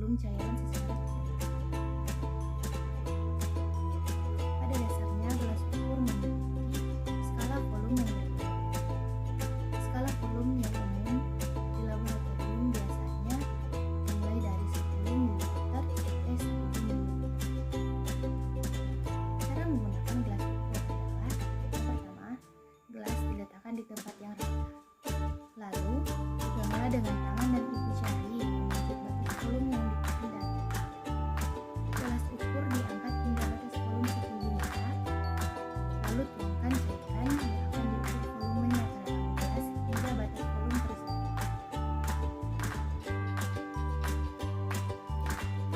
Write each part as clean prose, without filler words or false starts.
volume cairan secara teoritis. Pada dasarnya, gelas ukur memiliki skala volume yang berbeda. Skala volume yang umum di laboratorium biasanya dimulai dari 10 ml sampai 1000 ml. Cara menggunakan gelas ukur adalah: yang pertama, gelas diletakkan di tempat yang rendah. Lalu, peganglah dengan tangan dan ibu jari menuju batas volume yang dikehendaki. Gelas ukur diangkat hingga batas volume setinggi mata, lalu tuangkan cairan yang akan diukur volumenya ke dalam gelas hingga batas volume tersebut.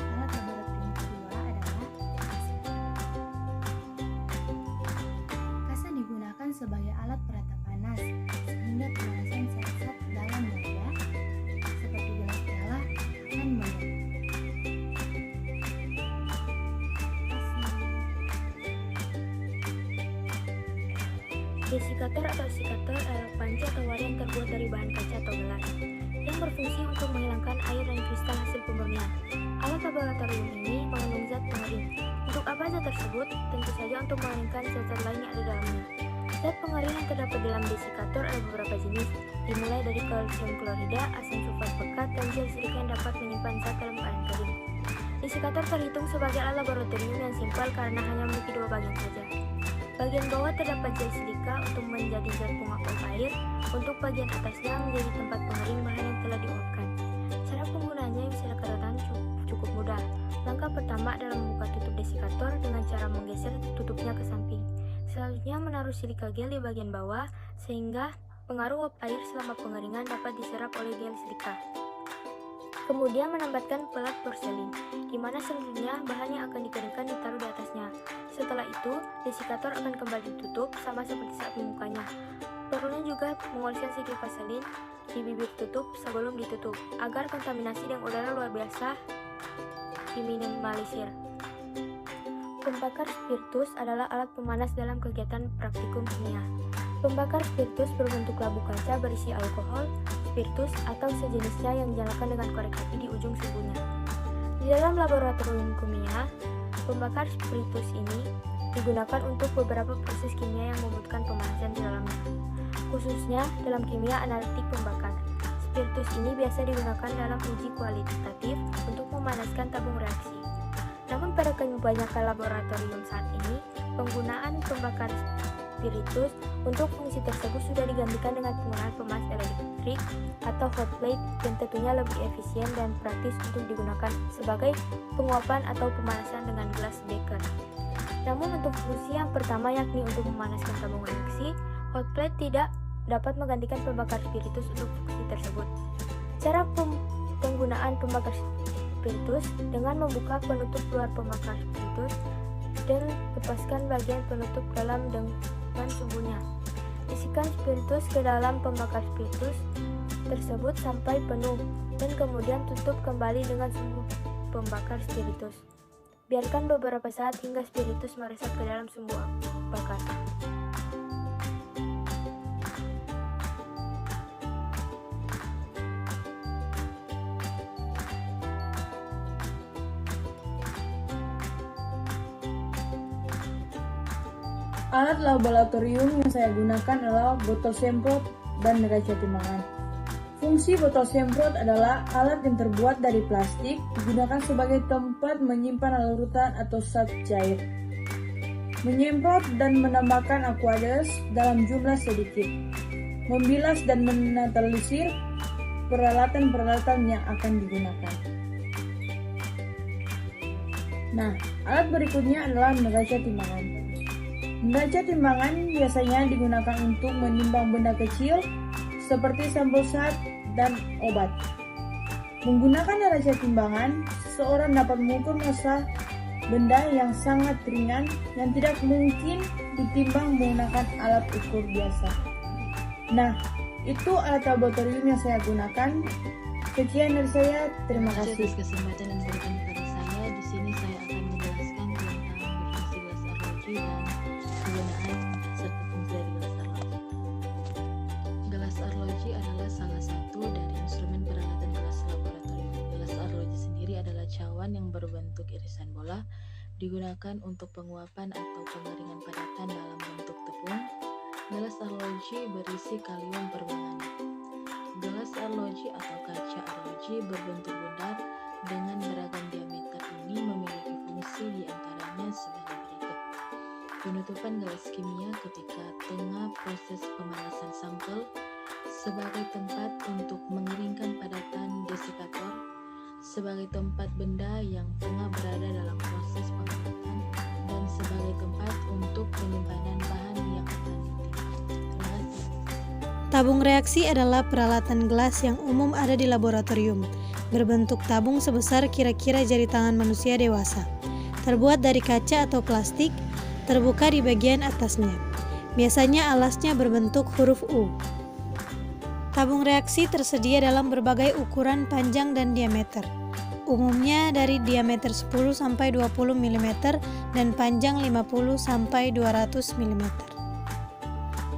Alat laboratorium kedua adalah kasa. Kasa digunakan sebagai alat perata panas, sehingga pemanasan zat-zat dalam wadah seperti gelas piala akan menurun. Desikator atau sikator adalah panci atau wadah yang terbuat dari bahan kaca atau gelas yang berfungsi untuk menghilangkan air dan kristal hasil pemurnian. Alat laboratorium ini mengandung zat pengering. Untuk apa zat tersebut? Tentu saja untuk mengeringkan zat-zat lain yang ada di dalamnya. Zat pengering yang terdapat dalam desikator ada beberapa jenis, dimulai dari kalsium klorida, asam sulfat pekat, dan gel silika yang dapat menyimpan zat dalam keadaan kering. Desikator terhitung sebagai alat laboratorium yang simpel karena hanya memiliki dua bagian saja. Bagian bawah terdapat gel silika untuk menjadi zat penguap air, untuk bagian atasnya menjadi tempat pengering bahan yang telah diuapkan. Cara penggunaannya yang bisa dikatakan cukup mudah. Langkah pertama adalah membuka tutup desikator dengan cara menggeser tutupnya ke samping. Selanjutnya menaruh silika gel di bagian bawah sehingga pengaruh uap air selama pengeringan dapat diserap oleh gel silika. Kemudian menambahkan pelat porselin, di mana selanjutnya bahan yang akan dikeringkan ditaruh di atasnya. Setelah itu, desikator akan kembali ditutup sama seperti saat membukanya. Perlunya juga mengoleskan sedikit vaselin di bibir tutup sebelum ditutup, agar kontaminasi dengan udara luar biasa diminimalisir. Pembakar spiritus adalah alat pemanas dalam kegiatan praktikum kimia. Pembakar spiritus berbentuk labu kaca berisi alkohol, spiritus, atau sejenisnya yang dinyalakan dengan korek api di ujung sumbunya. Di dalam laboratorium kimia, pembakar spiritus ini digunakan untuk beberapa proses kimia yang membutuhkan pemanasan di dalamnya, khususnya dalam kimia analitik pembakar. Spiritus ini biasa digunakan dalam uji kualitatif untuk memanaskan tabung reaksi. Namun pada kebanyakan laboratorium saat ini, penggunaan pembakar spiritus untuk fungsi tersebut sudah digantikan dengan penggunaan pemanas elektrik atau hot plate yang tentunya lebih efisien dan praktis untuk digunakan sebagai penguapan atau pemanasan dengan gelas beker. Namun untuk fungsi yang pertama yakni untuk memanaskan tabung reaksi, hot plate tidak dapat menggantikan pembakar spiritus untuk fungsi tersebut. Cara penggunaan pembakar spiritus dengan membuka penutup luar pembakar spiritus dan lepaskan bagian penutup dalam dengan sumbunya. Isikan spiritus ke dalam pembakar spiritus tersebut sampai penuh dan kemudian tutup kembali dengan sumbu pembakar spiritus. Biarkan beberapa saat hingga spiritus meresap ke dalam sumbu bakar. Alat laboratorium yang saya gunakan adalah botol semprot dan neraca timbangan. Fungsi botol semprot adalah alat yang terbuat dari plastik, digunakan sebagai tempat menyimpan larutan atau zat cair. Menyemprot dan menambahkan aqueous dalam jumlah sedikit. Membilas dan menetralisir peralatan-peralatan yang akan digunakan. Nah, alat berikutnya adalah neraca timbangan. Neraca timbangan biasanya digunakan untuk menimbang benda kecil seperti sampel zat dan obat. Menggunakan neraca timbangan, seseorang dapat mengukur massa benda yang sangat ringan yang tidak mungkin ditimbang menggunakan alat ukur biasa. Nah, itu alat laboratorium yang saya gunakan. Sekian dari saya, terima kasih. Atas kesempatan yang diberikan kepada saya, di sini saya akan menjelaskan tentang definisi gelas arloji dan penggunaan serta fungsi dari gelas arloji. Gelas arloji adalah salah satu dari instrumen peralatan gelas laboratorium. Gelas arloji sendiri adalah adalah cawan yang berbentuk irisan bola, digunakan untuk penguapan atau pengeringan padatan dalam bentuk tepung. Gelas arloji berisi kalium permanganat. Gelas arloji atau kaca arloji berbentuk bundar dengan beragam diameter ini memiliki fungsi diantaranya sebagai berikut. Penutupan gelas kimia ketika tengah proses pemanasan sampel, sebagai tempat untuk mengeringkan padatan desikator, sebagai tempat benda yang tengah berada dalam proses pengangkatan, dan sebagai tempat untuk penyimpanan bahan yang akan ditimbang. Terima kasih. Tabung reaksi adalah peralatan gelas yang umum ada di laboratorium, berbentuk tabung sebesar kira-kira jari tangan manusia dewasa, terbuat dari kaca atau plastik, terbuka di bagian atasnya. Biasanya alasnya berbentuk huruf U. Tabung reaksi tersedia dalam berbagai ukuran panjang dan diameter. Umumnya dari diameter 10 sampai 20 mm dan panjang 50 sampai 200 mm.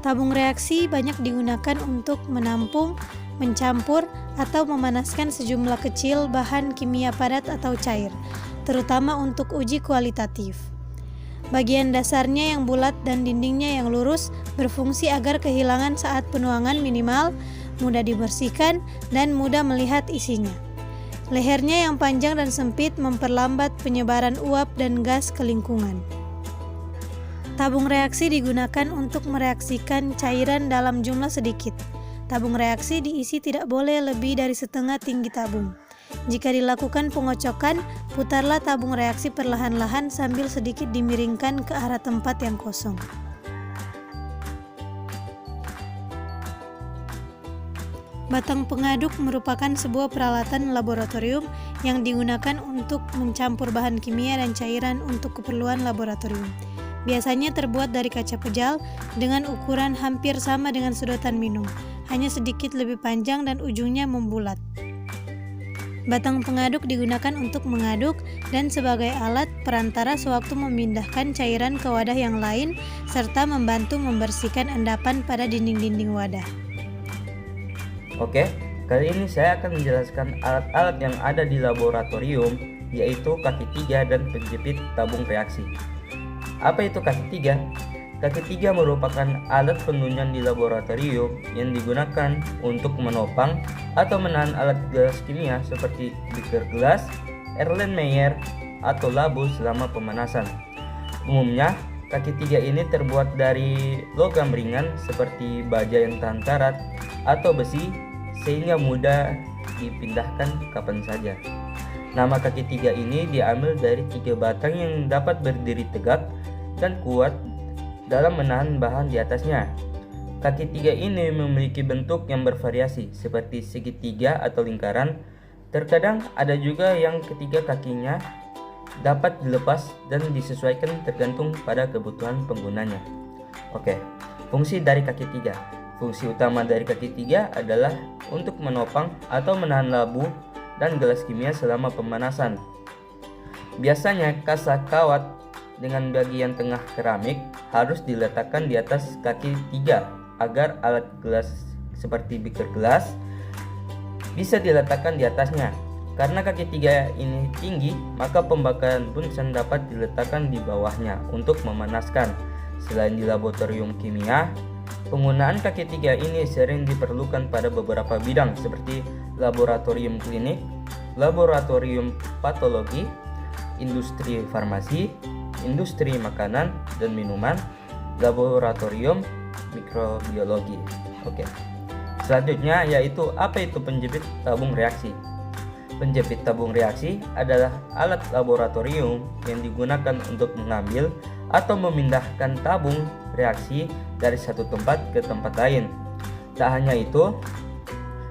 Tabung reaksi banyak digunakan untuk menampung, mencampur, atau memanaskan sejumlah kecil bahan kimia padat atau cair, terutama untuk uji kualitatif. Bagian dasarnya yang bulat dan dindingnya yang lurus berfungsi agar kehilangan saat penuangan minimal, mudah dibersihkan, dan mudah melihat isinya. Lehernya yang panjang dan sempit memperlambat penyebaran uap dan gas ke lingkungan. Tabung reaksi digunakan untuk mereaksikan cairan dalam jumlah sedikit. Tabung reaksi diisi tidak boleh lebih dari setengah tinggi tabung. Jika dilakukan pengocokan, putarlah tabung reaksi perlahan-lahan sambil sedikit dimiringkan ke arah tempat yang kosong. Batang pengaduk merupakan sebuah peralatan laboratorium yang digunakan untuk mencampur bahan kimia dan cairan untuk keperluan laboratorium. Biasanya terbuat dari kaca pejal dengan ukuran hampir sama dengan sedotan minum, hanya sedikit lebih panjang dan ujungnya membulat. Batang pengaduk digunakan untuk mengaduk dan sebagai alat perantara sewaktu memindahkan cairan ke wadah yang lain serta membantu membersihkan endapan pada dinding-dinding wadah. Oke, kali ini saya akan menjelaskan alat-alat yang ada di laboratorium, yaitu kaki 3 dan penjepit tabung reaksi. Apa itu kaki 3? Kaki 3 merupakan alat penunjang di laboratorium yang digunakan untuk menopang atau menahan alat gelas kimia seperti beaker gelas, Erlenmeyer, atau labu selama pemanasan. Umumnya, kaki 3 ini terbuat dari logam ringan seperti baja yang tahan karat atau besi sehingga mudah dipindahkan kapan saja. Nama kaki 3 ini diambil dari 3 batang yang dapat berdiri tegak dan kuat dalam menahan bahan di atasnya. Kaki 3 ini memiliki bentuk yang bervariasi seperti segitiga atau lingkaran. Terkadang ada juga yang ketiga kakinya dapat dilepas dan disesuaikan tergantung pada kebutuhan penggunanya. Oke, fungsi dari kaki 3. Fungsi utama dari kaki 3 adalah untuk menopang atau menahan labu dan gelas kimia selama pemanasan. Biasanya kasak kawat dengan bagian tengah keramik harus diletakkan di atas kaki 3 agar alat gelas seperti beaker gelas bisa diletakkan di atasnya. Karena kaki 3 ini tinggi, maka pembakaran bunsen dapat diletakkan di bawahnya untuk memanaskan. Selain di laboratorium kimia, penggunaan kaki 3 ini sering diperlukan pada beberapa bidang seperti laboratorium klinik, laboratorium patologi, industri farmasi, industri makanan dan minuman, laboratorium mikrobiologi. Oke. Selanjutnya yaitu apa itu penjepit tabung reaksi. Penjepit tabung reaksi adalah alat laboratorium yang digunakan untuk mengambil atau memindahkan tabung reaksi dari satu tempat ke tempat lain. Tak hanya itu,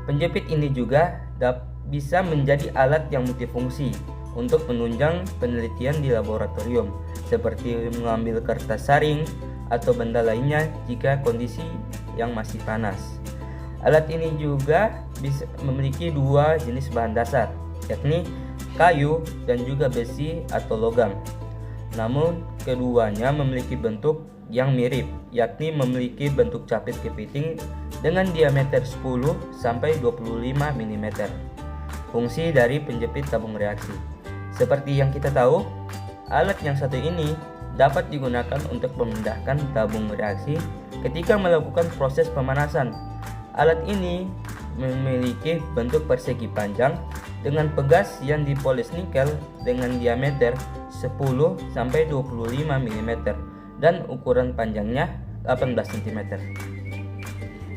penjepit ini juga bisa menjadi alat yang multifungsi untuk menunjang penelitian di laboratorium, seperti mengambil kertas saring atau benda lainnya jika kondisi yang masih panas. Alat ini juga bisa memiliki 2 jenis bahan dasar, yakni kayu dan juga besi atau logam. Namun keduanya memiliki bentuk yang mirip, yakni memiliki bentuk capit kepiting dengan diameter 10 sampai 25 mm. Fungsi dari penjepit tabung reaksi. Seperti yang kita tahu, alat yang satu ini dapat digunakan untuk memindahkan tabung reaksi ketika melakukan proses pemanasan. Alat ini memiliki bentuk persegi panjang dengan pegas yang dipoles nikel dengan diameter 10-25 mm dan ukuran panjangnya 18 cm.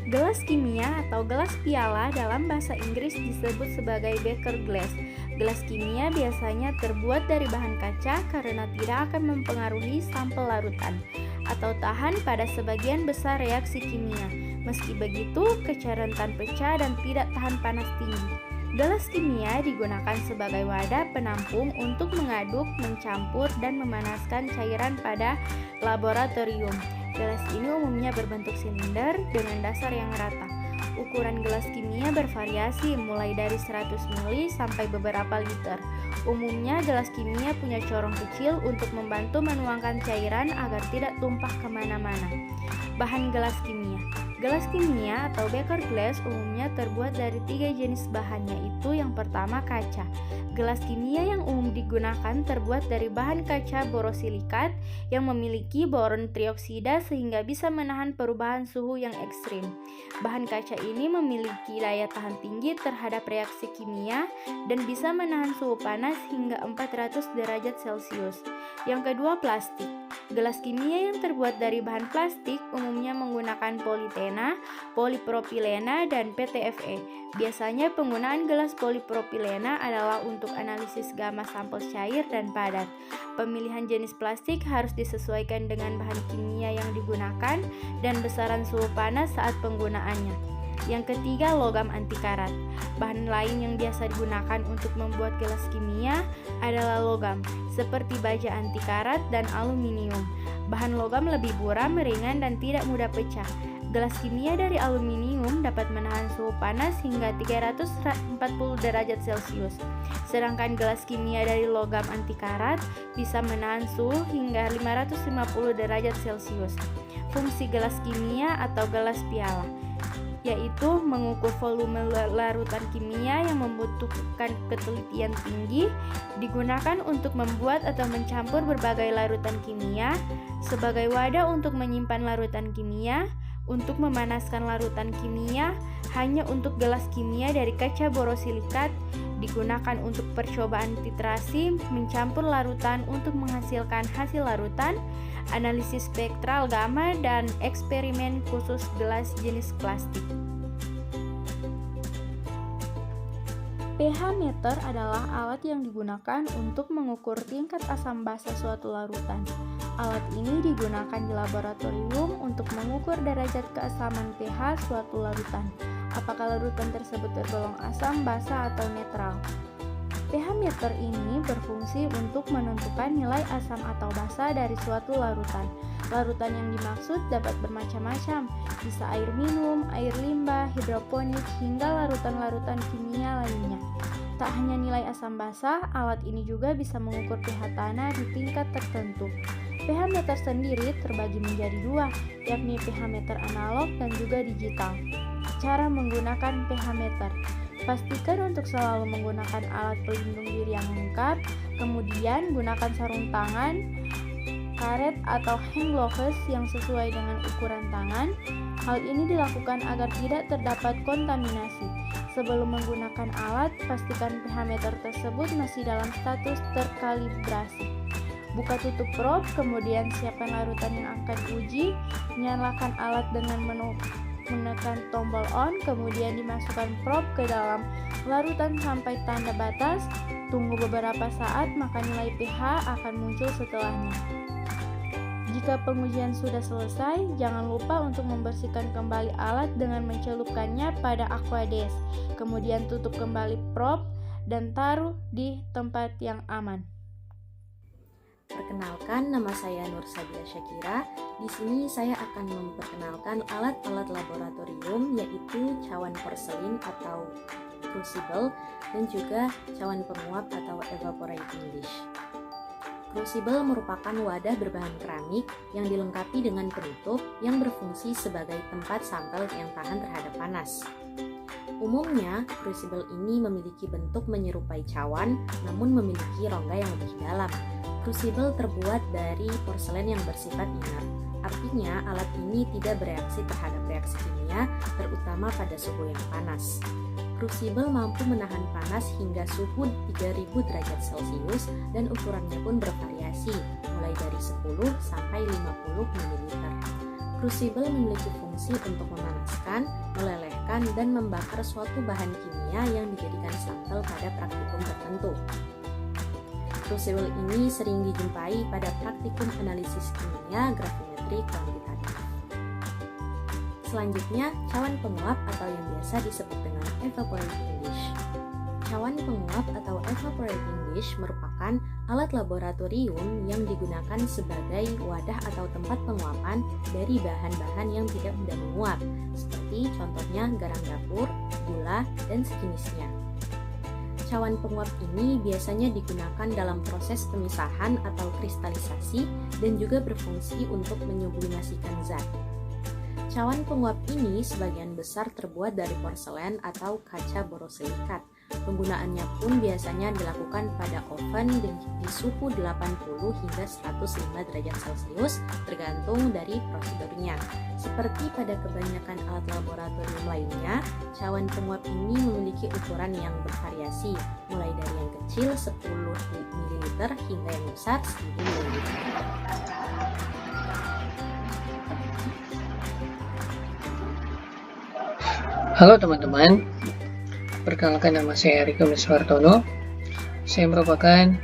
Gelas kimia atau gelas piala dalam bahasa Inggris disebut sebagai beaker glass. Gelas kimia biasanya terbuat dari bahan kaca karena tidak akan mempengaruhi sampel larutan atau tahan pada sebagian besar reaksi kimia. Meski begitu, kaca rentan pecah dan tidak tahan panas tinggi. Gelas kimia digunakan sebagai wadah penampung untuk mengaduk, mencampur, dan memanaskan cairan pada laboratorium. Gelas ini umumnya berbentuk silinder dengan dasar yang rata. Ukuran gelas kimia bervariasi mulai dari 100 ml sampai beberapa liter. Umumnya gelas kimia punya corong kecil untuk membantu menuangkan cairan agar tidak tumpah kemana-mana. Bahan gelas kimia. Gelas kimia atau beaker glass umumnya terbuat dari 3 jenis bahan, yaitu yang pertama kaca. Gelas kimia yang umum digunakan terbuat dari bahan kaca borosilikat yang memiliki boron trioksida sehingga bisa menahan perubahan suhu yang ekstrim. Bahan kaca ini memiliki daya tahan tinggi terhadap reaksi kimia dan bisa menahan suhu panas hingga 400 derajat Celcius. Yang kedua, plastik. Gelas kimia yang terbuat dari bahan plastik umumnya menggunakan politena, polipropilena, dan PTFE. Biasanya penggunaan gelas polipropilena adalah untuk analisis gamma sampel cair dan padat. Pemilihan jenis plastik harus disesuaikan dengan bahan kimia yang digunakan dan besaran suhu panas saat penggunaannya. Yang ketiga, logam anti karat. Bahan lain yang biasa digunakan untuk membuat gelas kimia adalah logam, seperti baja anti karat dan aluminium. Bahan logam lebih buram, ringan, dan tidak mudah pecah. Gelas kimia dari aluminium dapat menahan suhu panas hingga 340 derajat Celcius. Sedangkan gelas kimia dari logam anti karat bisa menahan suhu hingga 550 derajat Celcius. Fungsi gelas kimia atau gelas piala yaitu mengukur volume larutan kimia yang membutuhkan ketelitian tinggi, digunakan untuk membuat atau mencampur berbagai larutan kimia, sebagai wadah untuk menyimpan larutan kimia, untuk memanaskan larutan kimia, hanya untuk gelas kimia dari kaca borosilikat, digunakan untuk percobaan titrasi, mencampur larutan untuk menghasilkan hasil larutan, analisis spektral gamma, dan eksperimen khusus gelas jenis plastik. pH meter adalah alat yang digunakan untuk mengukur tingkat asam basa suatu larutan. Alat ini digunakan di laboratorium untuk mengukur derajat keasaman pH suatu larutan. Apakah larutan tersebut tergolong asam, basa, atau netral? pH meter ini berfungsi untuk menentukan nilai asam atau basa dari suatu larutan. Larutan yang dimaksud dapat bermacam-macam, bisa air minum, air limbah, hidroponik, hingga larutan-larutan kimia lainnya. Tak hanya nilai asam basa, alat ini juga bisa mengukur pH tanah di tingkat tertentu. pH meter sendiri terbagi menjadi dua, yakni pH meter analog dan juga digital. Cara menggunakan pH meter: pastikan untuk selalu menggunakan alat pelindung diri yang lengkap, kemudian gunakan sarung tangan, karet atau hand gloves yang sesuai dengan ukuran tangan. Hal ini dilakukan agar tidak terdapat kontaminasi. Sebelum menggunakan alat, pastikan pH meter tersebut masih dalam status terkalibrasi. Buka tutup probe, kemudian siapkan larutan yang akan diuji. Nyalakan alat dengan menekan tombol on, kemudian dimasukkan probe ke dalam larutan sampai tanda batas. Tunggu beberapa saat, maka nilai pH akan muncul setelahnya. Jika pengujian sudah selesai, jangan lupa untuk membersihkan kembali alat dengan mencelupkannya pada aquades. Kemudian tutup kembali probe dan taruh di tempat yang aman. Perkenalkan, nama saya Nur Sabila Syakira. Di sini saya akan memperkenalkan alat-alat laboratorium, yaitu cawan porselin atau crucible dan juga cawan penguap atau evaporating dish. Crucible merupakan wadah berbahan keramik yang dilengkapi dengan penutup yang berfungsi sebagai tempat sampel yang tahan terhadap panas. Umumnya, crucible ini memiliki bentuk menyerupai cawan, namun memiliki rongga yang lebih dalam. Crucible terbuat dari porselen yang bersifat inert. Artinya, alat ini tidak bereaksi terhadap reaksi kimia, terutama pada suhu yang panas. Crucible mampu menahan panas hingga suhu 3000 derajat Celcius dan ukurannya pun bervariasi, mulai dari 10 sampai 50 ml. Crucible memiliki fungsi untuk memanaskan, melelehkan, dan membakar suatu bahan kimia yang dijadikan sampel pada praktikum tertentu. Crucible ini sering dijumpai pada praktikum analisis kimia gravimetri kuantitatif. Selanjutnya, cawan penguap atau yang biasa disebut dengan evaporating dish. Cawan penguap atau evaporating dish merupakan alat laboratorium yang digunakan sebagai wadah atau tempat penguapan dari bahan-bahan yang tidak mudah menguap, seperti contohnya garam dapur, gula, dan sejenisnya. Cawan penguap ini biasanya digunakan dalam proses pemisahan atau kristalisasi dan juga berfungsi untuk menyublimasikan zat. Cawan penguap ini sebagian besar terbuat dari porselen atau kaca borosilikat. Penggunaannya pun biasanya dilakukan pada oven di suhu 80 hingga 105 derajat Celcius tergantung dari prosedurnya. Seperti pada kebanyakan alat laboratorium lainnya, cawan penguap ini memiliki ukuran yang bervariasi, mulai dari yang kecil 10 ml hingga yang besar 1000 ml. Halo teman-teman, perkenalkan nama saya Riko Miswartono. Saya merupakan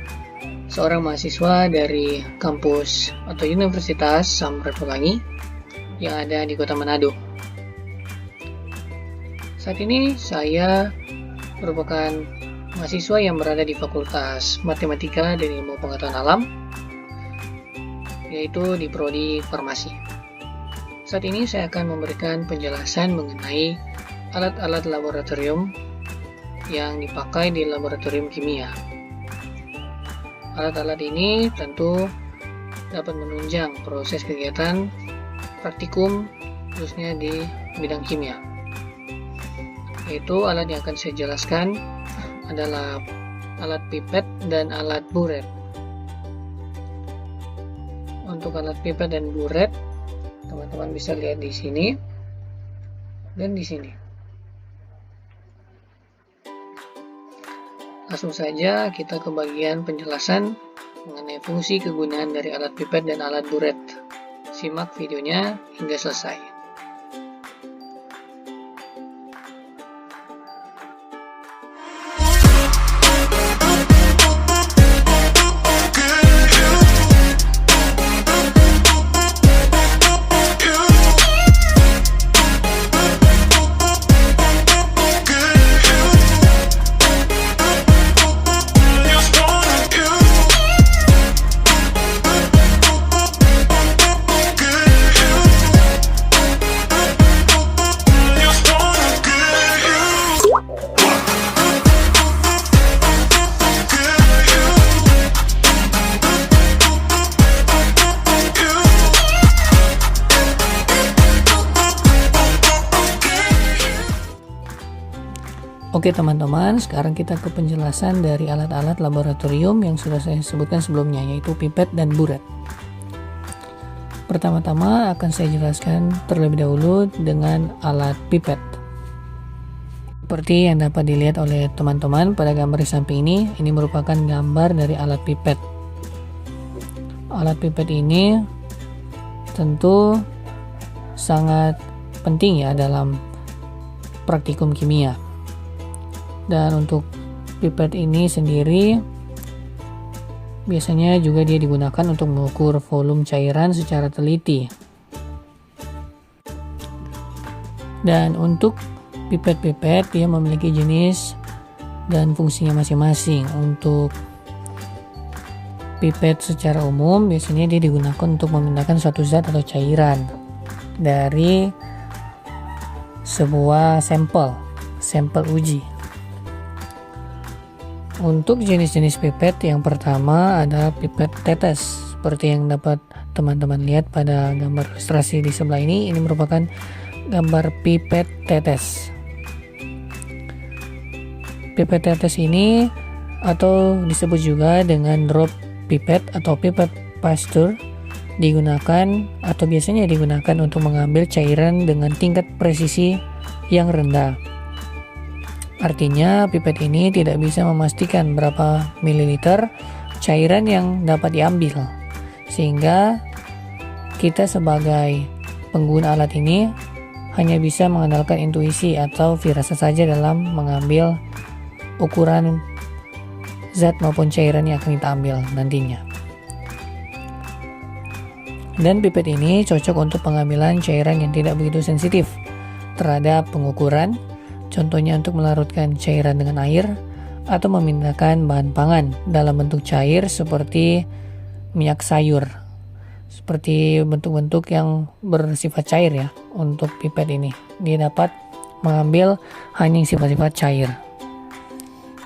seorang mahasiswa dari kampus atau Universitas Samratulangi yang ada di Kota Manado. Saat ini saya merupakan mahasiswa yang berada di Fakultas Matematika dan Ilmu Pengetahuan Alam, yaitu di Prodi Farmasi. Saat ini saya akan memberikan penjelasan mengenai alat-alat laboratorium yang dipakai di laboratorium kimia. Alat-alat ini tentu dapat menunjang proses kegiatan praktikum khususnya di bidang kimia. Yaitu alat yang akan saya jelaskan adalah alat pipet dan alat buret. Untuk alat pipet dan buret, teman-teman bisa lihat di sini dan di sini. Langsung saja kita ke bagian penjelasan mengenai fungsi kegunaan dari alat pipet dan alat buret. Simak videonya hingga selesai. Oke teman-teman, sekarang kita ke penjelasan dari alat-alat laboratorium yang sudah saya sebutkan sebelumnya, yaitu pipet dan buret. Pertama-tama akan saya jelaskan terlebih dahulu dengan alat pipet. Seperti yang dapat dilihat oleh teman-teman pada gambar di samping ini merupakan gambar dari alat pipet. Alat pipet ini tentu sangat penting ya dalam praktikum kimia. Dan untuk pipet ini sendiri biasanya juga dia digunakan untuk mengukur volume cairan secara teliti. Dan untuk pipet-pipet dia memiliki jenis dan fungsinya masing-masing. Untuk pipet secara umum biasanya dia digunakan untuk memindahkan suatu zat atau cairan dari sebuah sampel uji. Untuk jenis-jenis pipet yang pertama ada pipet tetes, seperti yang dapat teman-teman lihat pada gambar ilustrasi di sebelah ini merupakan gambar pipet tetes. Pipet tetes ini atau disebut juga dengan drop pipet atau pipet pasteur digunakan atau biasanya digunakan untuk mengambil cairan dengan tingkat presisi yang rendah. Artinya pipet ini tidak bisa memastikan berapa mililiter cairan yang dapat diambil, sehingga kita sebagai pengguna alat ini hanya bisa mengandalkan intuisi atau firasat saja dalam mengambil ukuran zat maupun cairan yang akan kita ambil nantinya. Dan pipet ini cocok untuk pengambilan cairan yang tidak begitu sensitif terhadap pengukuran, contohnya untuk melarutkan cairan dengan air atau memindahkan bahan pangan dalam bentuk cair seperti minyak sayur, seperti bentuk-bentuk yang bersifat cair ya. Untuk pipet ini dia dapat mengambil hanya yang sifat-sifat cair.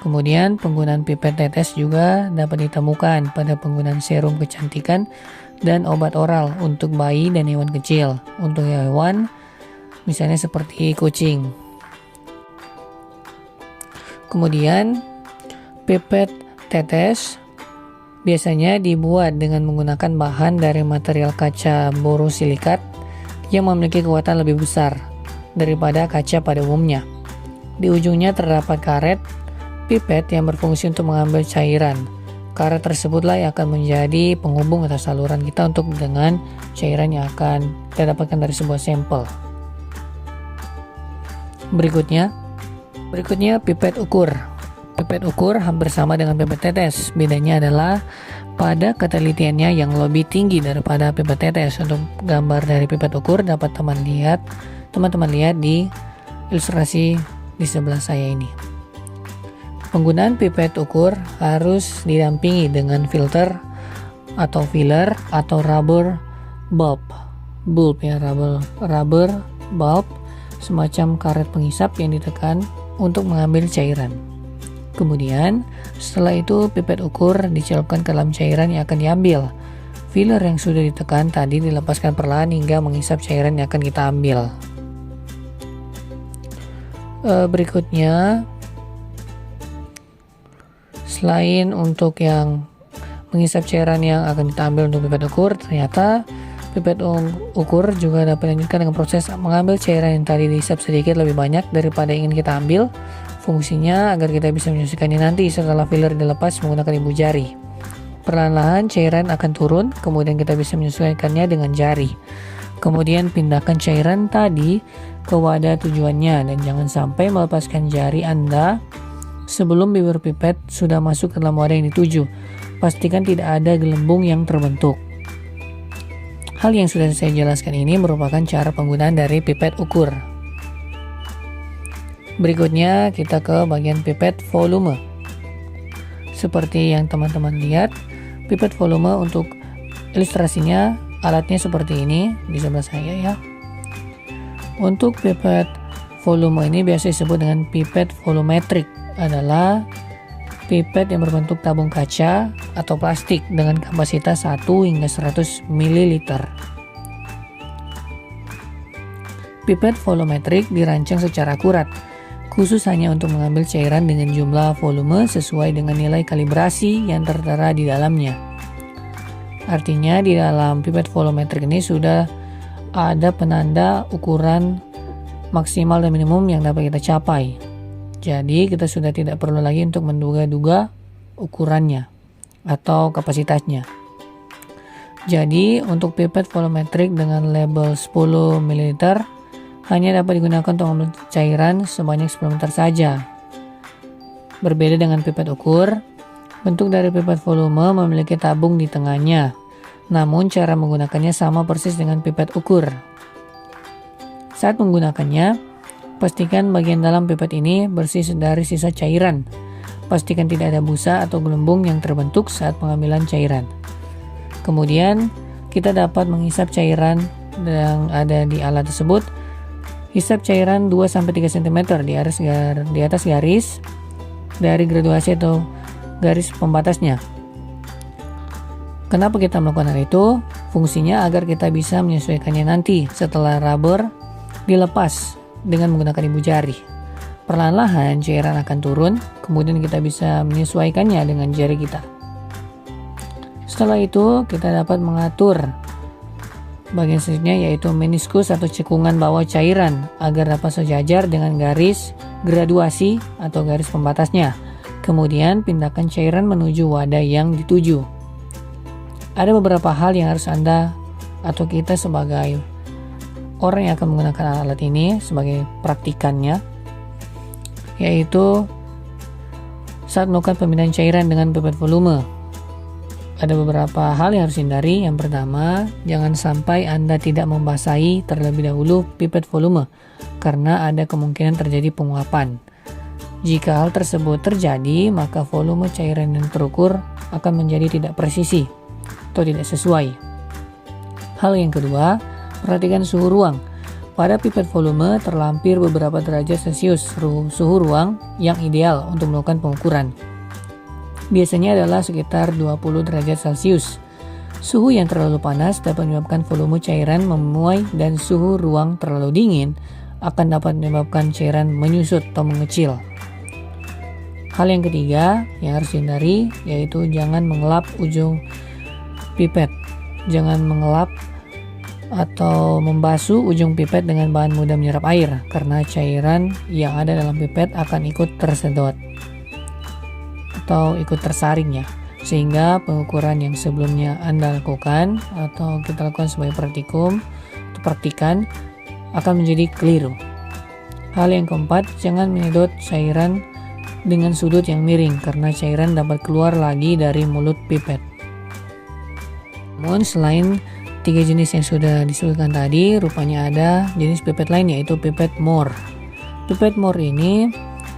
Kemudian penggunaan pipet tetes juga dapat ditemukan pada penggunaan serum kecantikan dan obat oral untuk bayi dan hewan kecil. Untuk hewan misalnya seperti kucing. Kemudian pipet tetes biasanya dibuat dengan menggunakan bahan dari material kaca borosilikat yang memiliki kekuatan lebih besar daripada kaca pada umumnya. Di ujungnya terdapat karet pipet yang berfungsi untuk mengambil cairan. Karet tersebutlah yang akan menjadi penghubung atau saluran kita untuk dengan cairan yang akan kita dapatkan dari sebuah sampel. Berikutnya pipet ukur. Pipet ukur hampir sama dengan pipet tetes. Bedanya adalah pada ketelitiannya yang lebih tinggi daripada pipet tetes. Untuk gambar dari pipet ukur dapat teman-teman lihat di ilustrasi di sebelah saya ini. Penggunaan pipet ukur harus didampingi dengan filter atau filler atau rubber bulb semacam karet pengisap yang ditekan untuk mengambil cairan. Kemudian setelah itu pipet ukur dicelupkan ke dalam cairan yang akan diambil. Filler yang sudah ditekan tadi dilepaskan perlahan hingga mengisap cairan yang akan kita ambil. Berikutnya, selain untuk yang mengisap cairan yang akan kita ambil untuk pipet ukur, ternyata pipet ukur juga dapat dilanjutkan dengan proses mengambil cairan yang tadi diisap sedikit lebih banyak daripada yang ingin kita ambil. Fungsinya agar kita bisa menyusukannya nanti setelah filler dilepas menggunakan ibu jari. Perlahan-lahan cairan akan turun, kemudian kita bisa menyesuaikannya dengan jari. Kemudian pindahkan cairan tadi ke wadah tujuannya dan jangan sampai melepaskan jari Anda sebelum bibir pipet sudah masuk ke dalam wadah yang dituju. Pastikan tidak ada gelembung yang terbentuk. Hal yang sudah saya jelaskan ini merupakan cara penggunaan dari pipet ukur. Berikutnya kita ke bagian pipet volume. Seperti yang teman-teman lihat, pipet volume untuk ilustrasinya alatnya seperti ini di sebelah saya ya. Untuk pipet volume ini biasa disebut dengan pipet volumetrik, adalah pipet yang berbentuk tabung kaca atau plastik dengan kapasitas 1 hingga 100 ml. Pipet volumetrik dirancang secara akurat, khusus hanya untuk mengambil cairan dengan jumlah volume sesuai dengan nilai kalibrasi yang tertera di dalamnya. Artinya di dalam pipet volumetrik ini sudah ada penanda ukuran maksimal dan minimum yang dapat kita capai. Jadi kita sudah tidak perlu lagi untuk menduga-duga ukurannya atau kapasitasnya. Jadi untuk pipet volumetrik dengan label 10 ml hanya dapat digunakan untuk mengambil cairan sebanyak 10 liter saja. Berbeda dengan pipet ukur, bentuk dari pipet volume memiliki tabung di tengahnya. Namun cara menggunakannya sama persis dengan pipet ukur. Saat menggunakannya, pastikan bagian dalam pipet ini bersih dari sisa cairan. Pastikan tidak ada busa atau gelembung yang terbentuk saat pengambilan cairan. Kemudian, kita dapat menghisap cairan yang ada di alat tersebut. Hisap cairan 2-3 cm di atas garis dari graduasi atau garis pembatasnya. Kenapa kita melakukan hal itu? Fungsinya agar kita bisa menyesuaikannya nanti setelah rubber dilepas dengan menggunakan ibu jari. perlahan-lahan cairan akan turun, kemudian kita bisa menyesuaikannya dengan jari kita. Setelah itu kita dapat mengatur bagian selanjutnya, yaitu meniskus atau cekungan bawah cairan agar dapat sejajar dengan garis graduasi atau garis pembatasnya. Kemudian pindahkan cairan menuju wadah yang dituju. Ada beberapa hal yang harus Anda atau kita sebagai orang yang akan menggunakan alat ini sebagai praktikannya, yaitu saat melakukan pemindahan cairan dengan pipet volume. Ada beberapa hal yang harus hindari. Yang pertama, jangan sampai Anda tidak membasahi terlebih dahulu pipet volume karena ada kemungkinan terjadi penguapan. Jika hal tersebut terjadi, maka volume cairan yang terukur akan menjadi tidak presisi atau tidak sesuai. Hal yang kedua, perhatikan suhu ruang. Pada pipet volume terlampir beberapa derajat Celcius suhu ruang yang ideal untuk melakukan pengukuran. Biasanya adalah sekitar 20 derajat Celcius. Suhu yang terlalu panas dapat menyebabkan volume cairan memuai dan suhu ruang terlalu dingin akan dapat menyebabkan cairan menyusut atau mengecil. Hal yang ketiga yang harus dihindari yaitu jangan mengelap ujung pipet. Jangan mengelap atau membasuh ujung pipet dengan bahan mudah menyerap air karena cairan yang ada dalam pipet akan ikut tersedot atau ikut tersaring ya, sehingga pengukuran yang sebelumnya Anda lakukan atau kita lakukan sebagai praktikum atau praktikan akan menjadi keliru. Hal yang keempat, jangan menyedot cairan dengan sudut yang miring karena cairan dapat keluar lagi dari mulut pipet. Namun selain 3 jenis yang sudah disebutkan tadi, rupanya ada jenis pipet lain yaitu pipet Mohr. Pipet Mohr ini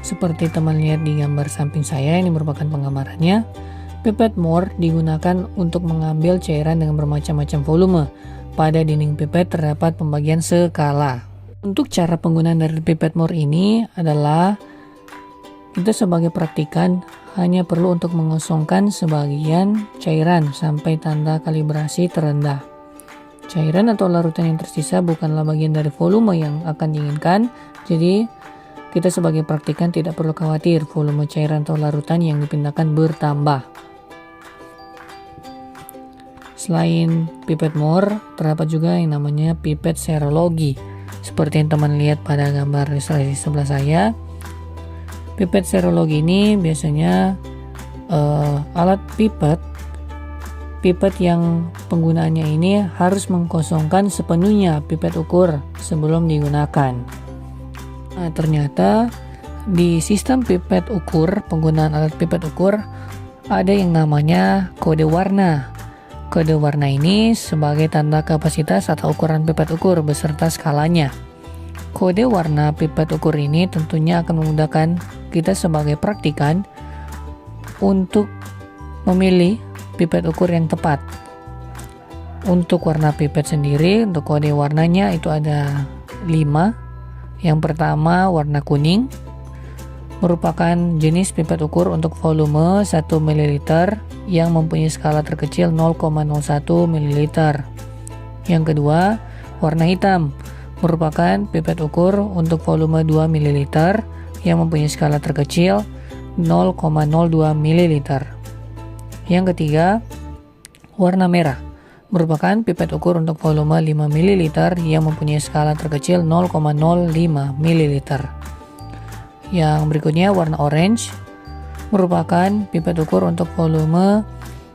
seperti teman lihat di gambar samping saya, ini merupakan penggambarannya. Pipet Mohr digunakan untuk mengambil cairan dengan bermacam-macam volume. Pada dinding pipet terdapat pembagian skala. Untuk cara penggunaan dari pipet Mohr ini adalah kita sebagai praktikan hanya perlu untuk mengosongkan sebagian cairan sampai tanda kalibrasi terendah. Cairan atau larutan yang tersisa bukanlah bagian dari volume yang akan diinginkan, jadi kita sebagai praktikan tidak perlu khawatir volume cairan atau larutan yang dipindahkan bertambah. Selain pipet Mohr, terdapat juga yang namanya pipet serologi. Seperti yang teman lihat pada gambar ilustrasi sebelah saya. Pipet serologi ini biasanya alat pipet yang penggunaannya ini harus mengkosongkan sepenuhnya pipet ukur sebelum digunakan. Nah, ternyata di sistem pipet ukur, penggunaan alat pipet ukur, ada yang namanya kode warna. Kode warna ini sebagai tanda kapasitas atau ukuran pipet ukur beserta skalanya. Kode warna pipet ukur ini tentunya akan memudahkan kita sebagai praktikan untuk memilih pipet ukur yang tepat. Untuk warna pipet sendiri, untuk kode warnanya itu ada 5. Yang pertama warna kuning, merupakan jenis pipet ukur untuk volume 1 ml yang mempunyai skala terkecil 0,01 ml. Yang kedua warna hitam, merupakan pipet ukur untuk volume 2 ml yang mempunyai skala terkecil 0,02 ml. Yang ketiga warna merah, merupakan pipet ukur untuk volume 5 ml yang mempunyai skala terkecil 0,05 ml. Yang berikutnya warna orange, merupakan pipet ukur untuk volume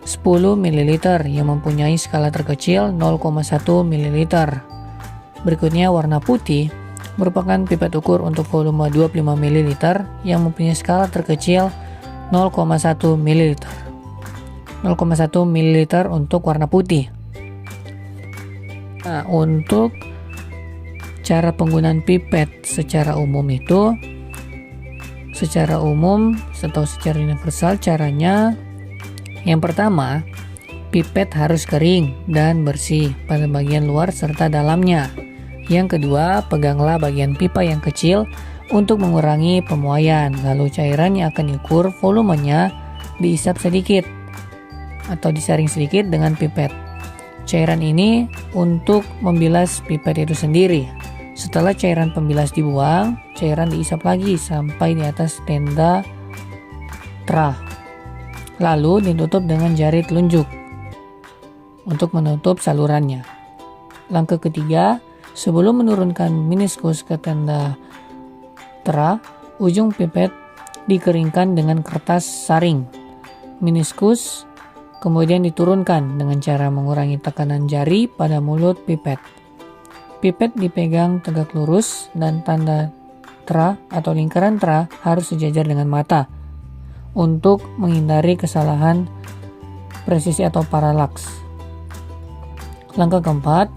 10 ml yang mempunyai skala terkecil 0,1 ml. Berikutnya warna putih, merupakan pipet ukur untuk volume 25 ml yang mempunyai skala terkecil 0,1 ml. 0,1 ml untuk warna putih. Nah, untuk cara penggunaan pipet secara umum itu, secara umum atau secara universal caranya, yang pertama, pipet harus kering dan bersih pada bagian luar serta dalamnya. Yang kedua, peganglah bagian pipa yang kecil untuk mengurangi pemuaian, lalu cairan yang akan diukur volumenya diisap sedikit atau disaring sedikit dengan pipet. Cairan ini untuk membilas pipet itu sendiri. Setelah cairan pembilas dibuang, cairan diisap lagi sampai di atas tenda tra. Lalu ditutup dengan jari telunjuk untuk menutup salurannya. Langkah ketiga, sebelum menurunkan meniskus ke tenda tra, ujung pipet dikeringkan dengan kertas saring. Meniskus kemudian diturunkan dengan cara mengurangi tekanan jari pada mulut pipet. Pipet dipegang tegak lurus dan tanda tra atau lingkaran tra harus sejajar dengan mata untuk menghindari kesalahan presisi atau paralaks. Langkah keempat,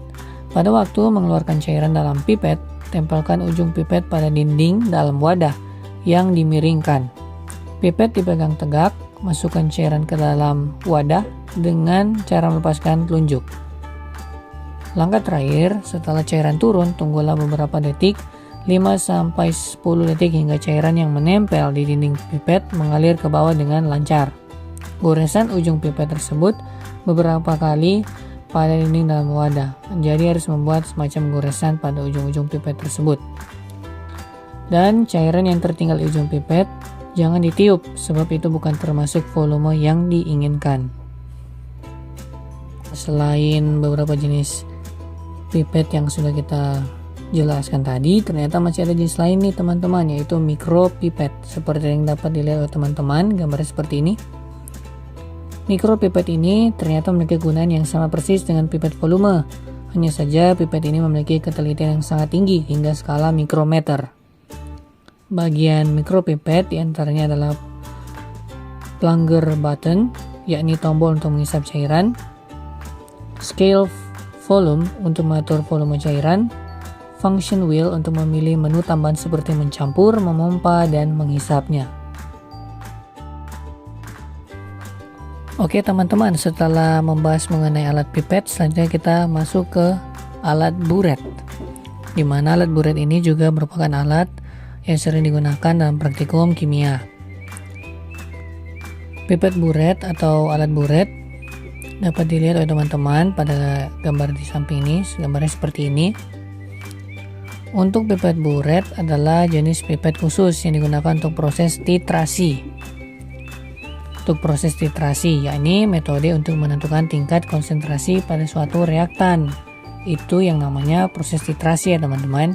pada waktu mengeluarkan cairan dalam pipet, tempelkan ujung pipet pada dinding dalam wadah yang dimiringkan. Pipet dipegang tegak, masukkan cairan ke dalam wadah dengan cara melepaskan telunjuk. Langkah terakhir, setelah cairan turun, tunggulah beberapa detik, 5-10 detik hingga cairan yang menempel di dinding pipet mengalir ke bawah dengan lancar. Goresan ujung pipet tersebut beberapa kali pada dinding dalam wadah, jadi harus membuat semacam goresan pada ujung-ujung pipet tersebut. Dan cairan yang tertinggal di ujung pipet jangan ditiup, sebab itu bukan termasuk volume yang diinginkan. Selain beberapa jenis pipet yang sudah kita jelaskan tadi, ternyata masih ada jenis lain nih teman-teman, yaitu mikropipet. Seperti yang dapat dilihat oleh teman-teman, gambarnya seperti ini. Mikropipet ini ternyata memiliki gunaan yang sama persis dengan pipet volume. Hanya saja pipet ini memiliki ketelitian yang sangat tinggi hingga skala mikrometer. Bagian mikropipet diantaranya adalah plunger button, yakni tombol untuk mengisap cairan, scale volume untuk mengatur volume cairan, function wheel untuk memilih menu tambahan seperti mencampur, memompa, dan menghisapnya. Oke teman-teman, setelah membahas mengenai alat pipet, selanjutnya kita masuk ke alat buret. Di mana alat buret ini juga merupakan alat yang sering digunakan dalam praktikum kimia. Pipet buret atau alat buret dapat dilihat oleh teman-teman pada gambar di samping ini, gambarnya seperti ini. Untuk pipet buret adalah jenis pipet khusus yang digunakan untuk proses titrasi. Untuk proses titrasi, yakni metode untuk menentukan tingkat konsentrasi pada suatu reaktan. Itu yang namanya proses titrasi ya teman-teman.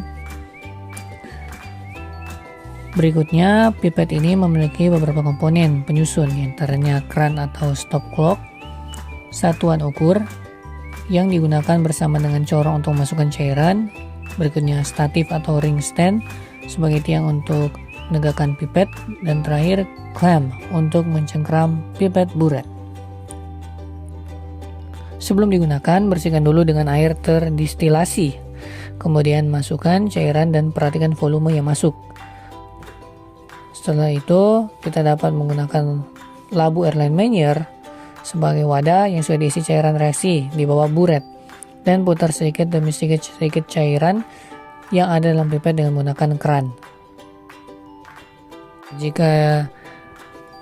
Berikutnya, pipet ini memiliki beberapa komponen penyusun, antaranya kran atau stop clock, satuan ukur yang digunakan bersama dengan corong untuk memasukkan cairan, berikutnya statif atau ring stand sebagai tiang untuk menegakkan pipet, dan terakhir clamp untuk mencengkram pipet buret. Sebelum digunakan, bersihkan dulu dengan air terdistilasi, kemudian masukkan cairan dan perhatikan volume yang masuk. Setelah itu, kita dapat menggunakan labu Erlenmeyer sebagai wadah yang sudah diisi cairan reaksi di bawah buret, dan putar sedikit demi sedikit cairan yang ada dalam pipet dengan menggunakan keran. Jika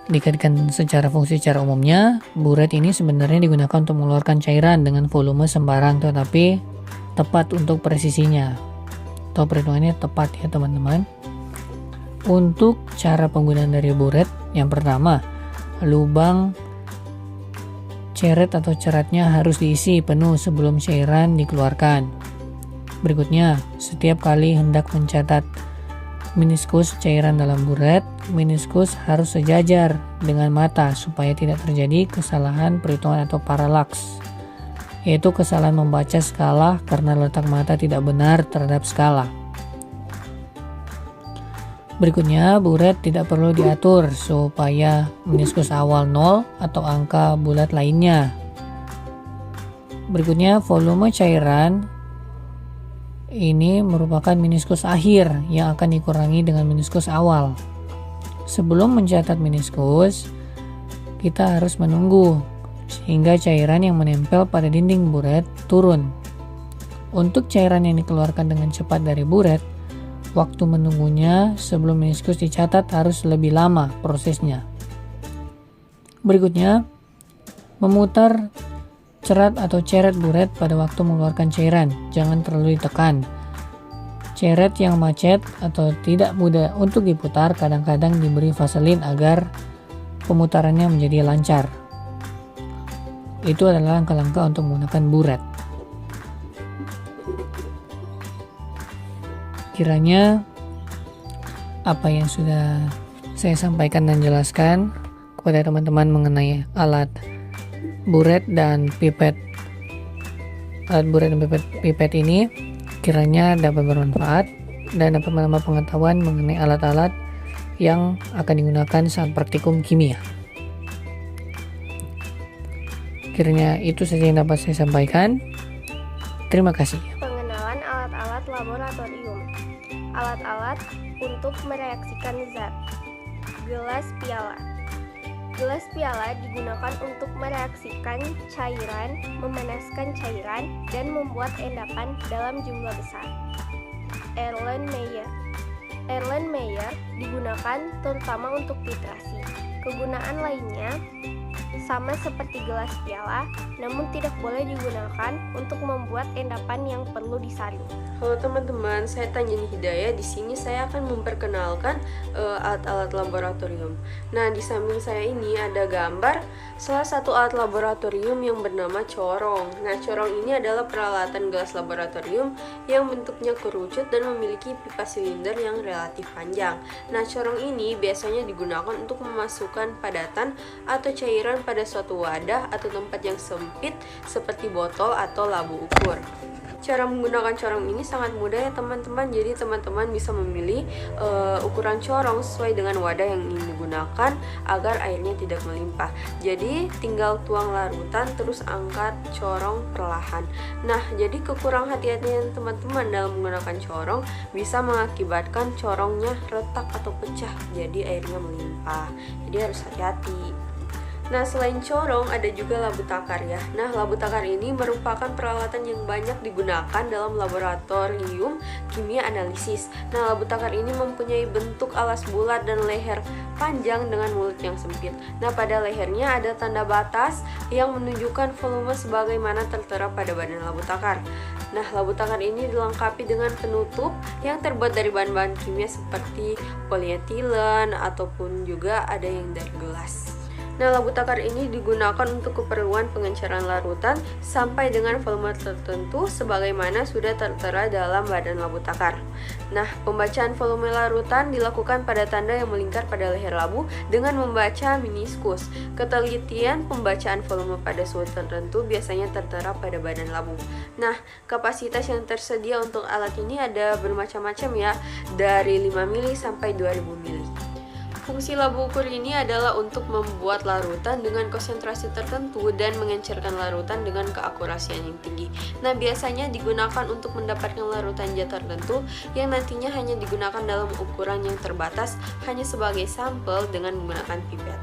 dikaitkan secara fungsi secara umumnya, buret ini sebenarnya digunakan untuk mengeluarkan cairan dengan volume sembarang, tetapi tepat untuk presisinya atau perhitungannya tepat ya teman-teman. Untuk cara penggunaan dari buret, yang pertama, lubang ceret atau ceratnya harus diisi penuh sebelum cairan dikeluarkan. Berikutnya, setiap kali hendak mencatat meniskus cairan dalam buret, meniskus harus sejajar dengan mata supaya tidak terjadi kesalahan perhitungan atau paralaks, yaitu kesalahan membaca skala karena letak mata tidak benar terhadap skala. Berikutnya, buret tidak perlu diatur supaya meniskus awal 0 atau angka bulat lainnya. Berikutnya, volume cairan ini merupakan meniskus akhir yang akan dikurangi dengan meniskus awal. Sebelum mencatat meniskus, kita harus menunggu sehingga cairan yang menempel pada dinding buret turun. Untuk cairan yang dikeluarkan dengan cepat dari buret, waktu menunggunya sebelum meniskus dicatat harus lebih lama prosesnya. Berikutnya, memutar cerat atau ceret buret pada waktu mengeluarkan cairan, jangan terlalu ditekan. Ceret yang macet atau tidak mudah untuk diputar kadang-kadang diberi vaselin agar pemutarannya menjadi lancar. Itu adalah langkah-langkah untuk menggunakan buret. Kiranya apa yang sudah saya sampaikan dan jelaskan kepada teman-teman mengenai alat buret dan pipet. Alat buret dan pipet ini kiranya dapat bermanfaat dan dapat menambah pengetahuan mengenai alat-alat yang akan digunakan saat praktikum kimia. Kiranya itu saja yang dapat saya sampaikan. Terima kasih. Pengenalan alat-alat laboratorium. Alat-alat untuk mereaksikan zat. Gelas piala. Gelas piala digunakan untuk mereaksikan cairan, memanaskan cairan, dan membuat endapan dalam jumlah besar. Erlenmeyer. Erlenmeyer digunakan terutama untuk titrasi. Kegunaan lainnya sama seperti gelas piala, namun tidak boleh digunakan untuk membuat endapan yang perlu disaring. Halo teman-teman, saya Tanjani Hidayah. Di sini saya akan memperkenalkan alat-alat laboratorium. Nah, di samping saya ini ada gambar salah satu alat laboratorium yang bernama corong. Nah, corong ini adalah peralatan gelas laboratorium yang bentuknya kerucut dan memiliki pipa silinder yang relatif panjang. Nah, corong ini biasanya digunakan untuk memasukkan padatan atau cairan pada suatu wadah atau tempat yang sempit seperti botol atau labu ukur. Cara menggunakan corong ini sangat mudah ya teman-teman. Jadi teman-teman bisa memilih ukuran corong sesuai dengan wadah yang ingin digunakan agar airnya tidak melimpah. Jadi tinggal tuang larutan terus angkat corong perlahan. Nah, jadi kekurang hati-hatian teman-teman dalam menggunakan corong bisa mengakibatkan corongnya retak atau pecah. Jadi airnya melimpah. Jadi harus hati-hati. Nah, selain corong ada juga labu takar ya. Nah, labu takar ini merupakan peralatan yang banyak digunakan dalam laboratorium kimia analisis. Nah, labu takar ini mempunyai bentuk alas bulat dan leher panjang dengan mulut yang sempit. Nah, pada lehernya ada tanda batas yang menunjukkan volume sebagaimana tertera pada badan labu takar. Nah, labu takar ini dilengkapi dengan penutup yang terbuat dari bahan-bahan kimia seperti polietilen ataupun juga ada yang dari gelas. Nah, labu takar ini digunakan untuk keperluan pengenceran larutan sampai dengan volume tertentu sebagaimana sudah tertera dalam badan labu takar. Nah, pembacaan volume larutan dilakukan pada tanda yang melingkar pada leher labu dengan membaca meniskus. Ketelitian pembacaan volume pada suhu tertentu biasanya tertera pada badan labu. Nah, kapasitas yang tersedia untuk alat ini ada bermacam-macam ya, dari 5 mili sampai 2000 mili. Fungsi labu ukur ini adalah untuk membuat larutan dengan konsentrasi tertentu dan mengencerkan larutan dengan keakurasian yang tinggi. Nah, biasanya digunakan untuk mendapatkan larutan zat tertentu yang nantinya hanya digunakan dalam ukuran yang terbatas hanya sebagai sampel dengan menggunakan pipet.